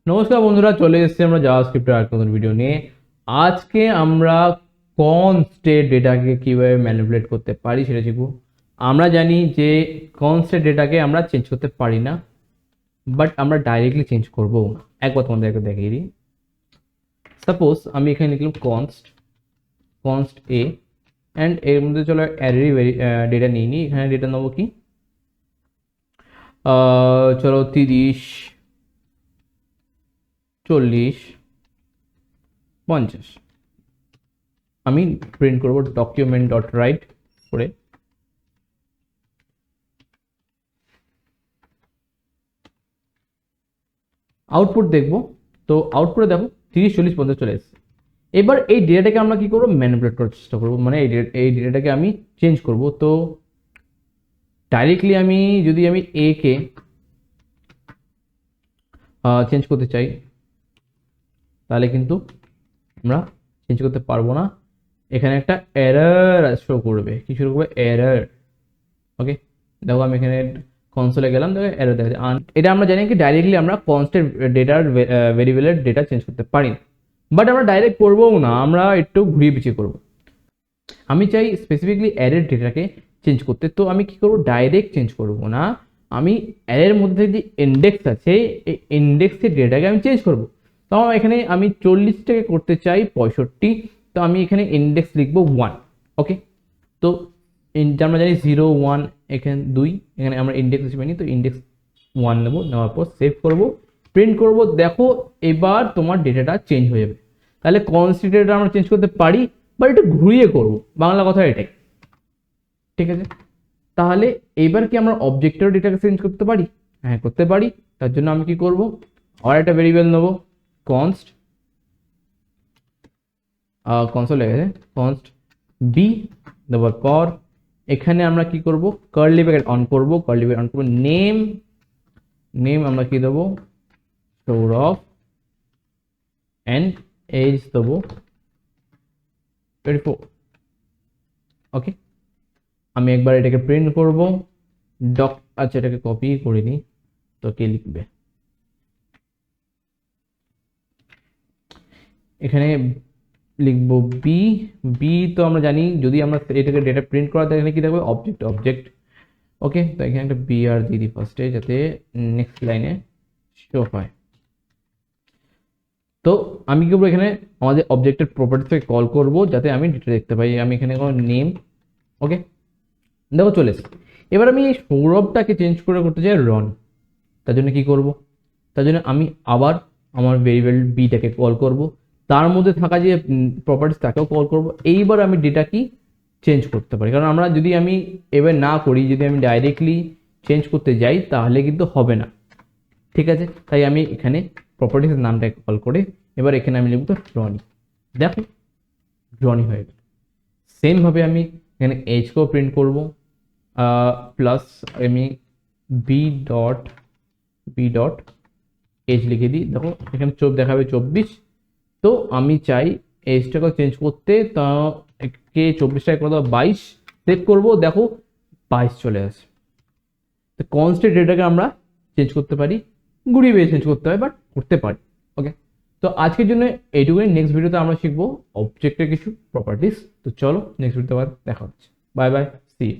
নমস্কার বন্ধুরা, চলে এসেছি আমরা জাভাস্ক্রিপ্টের আর নতুন ভিডিও নিয়ে। আজকে আমরা কনস্টেন্ট ডেটাকে কিভাবে ম্যানিপুলেট করতে পারি সেটা শিখব। আমরা জানি যে কনস্টেন্ট ডেটাকে আমরা চেঞ্জ করতে পারি না, বাট আমরা ডাইরেক্টলি চেঞ্জ করব। একবার তোমাদেরকে দেখিয়ে দিই। সাপোজ আমি এখানে লিখলাম কনস্ট এ, অ্যান্ড এর মধ্যে চলো অ্যারেরই ডেটা নিয়ে নিই। এখানে ডেটা নেবো কি, চলো 30, 40, 50। আমি প্রিন্ট করব ডকুমেন্ট ডট রাইট করে। আউটপুট দেখব, তো আউটপুটে দেখো 30, 40, 50 চলে এসেছে। এবার এই ডেটাটাকে আমরা কি করবো, ম্যানিপুলেট করার চেষ্টা করবো, মানে এই ডেটাটাকে আমি চেঞ্জ করব। তো ডাইরেক্টলি যদি আমি এ কে চেঞ্জ করতে চাই তাহলে কিন্তু আমরা চেঞ্জ করতে পারবো না। এখানে একটা এরর শো করবে, কি শুরু করবে, এরর। ওকে, দেখো আমি এখানে কনসোলে গেলাম, দেখো এরর দেখা যায়। এটা আমরা জানি কি ডাইরেক্টলি আমরা কনস্ট্যান্ট ডেটার ভেরিয়েবলের ডেটা চেঞ্জ করতে পারি না, বাট আমরা ডাইরেক্ট করবোও না, আমরা একটু ঘুরিয়ে পিছিয়ে করবো। আমি চাই স্পেসিফিকলি অ্যারের ডেটাকে চেঞ্জ করতে, তো আমি কি করব, ডাইরেক্ট চেঞ্জ করব না, আমি অ্যারের মধ্যে যে ইন্ডেক্স আছে এই ইন্ডেক্সের ডেটাকে আমি চেঞ্জ করব। তো এখানে আমি 40টাকে করতে চাই 65, তো আমি এখানে ইন্ডেক্স লিখবো 1। ওকে, তো আমরা জানি 0, 1, এখানে 2, এখানে আমরা ইন্ডেক্স হিসেবে নিই, তো ইন্ডেক্স 1 নেবো, নেওয়ার পর সেভ করব, প্রিন্ট করব। দেখো এবার তোমার ডেটাটা চেঞ্জ হয়ে যাবে। তাহলে কনস্ট্যান্ট ডেটা আমরা চেঞ্জ করতে পারি, বাট একটু ঘুরিয়ে করব, বাংলা কথা এটাই। ঠিক আছে, তাহলে এবার কি আমরা অবজেক্টের ডেটাকে চেঞ্জ করতে পারি? হ্যাঁ, করতে পারি। তার জন্য আমি কি করব, আর একটা ভেরিয়েবল নেব, কনস্ট কনসোল লেগেছে, কনস্ট বি দেওয়ার পর এখানে আমরা কি করব, কার্লি ব্র্যাকেট অন করব, কার্লি ব্র্যাকেট অন করব, নেম আমরা কি দেবো, সৌরভ, এন্ড এজ দেবো 24। ওকে, আমি একবার এটাকে প্রিন্ট করব। আচ্ছা, এটাকে কপি করে নিই, তো কে লিখবে এখানে, লিখবো বি। বি তো আমরা জানি যদি আমরা এটাকে ডেটা প্রিন্ট করা থাকে এখানে কি দেখবে, অবজেক্ট। ওকে, তো এখানে একটা বি আর দিয়ে দিই ফার্স্টে, যাতে নেক্সট লাইনে শো হয়। তো আমি কি করবো, এখানে আমাদের অবজেক্টের প্রপার্টি থেকে কল করব যাতে আমি ডেটা দেখতে পাই। আমি এখানে কোনো নেম, ওকে, দেখো চলে এসেছে। এবার আমি এই সৌরভটাকে চেঞ্জ করতে চাই রন। তার জন্য কি করব, তার জন্য আমি আবার আমার ভেরিয়েবল বিটাকে কল করব, তার মধ্যে থাকা যে প্রপার্টিস তাকেও কল করব। এইবার আমি ডেটা কি চেঞ্জ করতে পারি, কারণ আমরা যদি আমি এবার না করি, যদি আমি ডাইরেক্টলি চেঞ্জ করতে যাই তাহলে কিন্তু হবে না। ঠিক আছে, তাই আমি এখানে প্রপার্টিসের নামটাকে কল করে এবার এখানে আমি লিখব রনি। দেখো রনি হয়ে গেল। সেমভাবে আমি এখানে এইচকেও প্রিন্ট করব, প্লাস আমি বি ডট এজ লিখে দিই। দেখো এখানে দেখাবে 24। তো আমি চাই এজটাকে চেঞ্জ করতে, তা কে 24টাকে করে দেবো 22, সেভ করবো, দেখো 22 চলে আসে। তো কনস্ট্যান্ট ডেটাকে আমরা চেঞ্জ করতে পারি, ঘুরিয়ে বেয়ে চেঞ্জ করতে হয়, বাট করতে পারি। ওকে, তো আজকের জন্য এইটুকুই। নেক্সট ভিডিওতে আমরা শিখবো অবজেক্টের কিছু প্রপার্টিস। তো চলো নেক্সট ভিডিওতে আবার দেখা হচ্ছে। Bye bye, see you.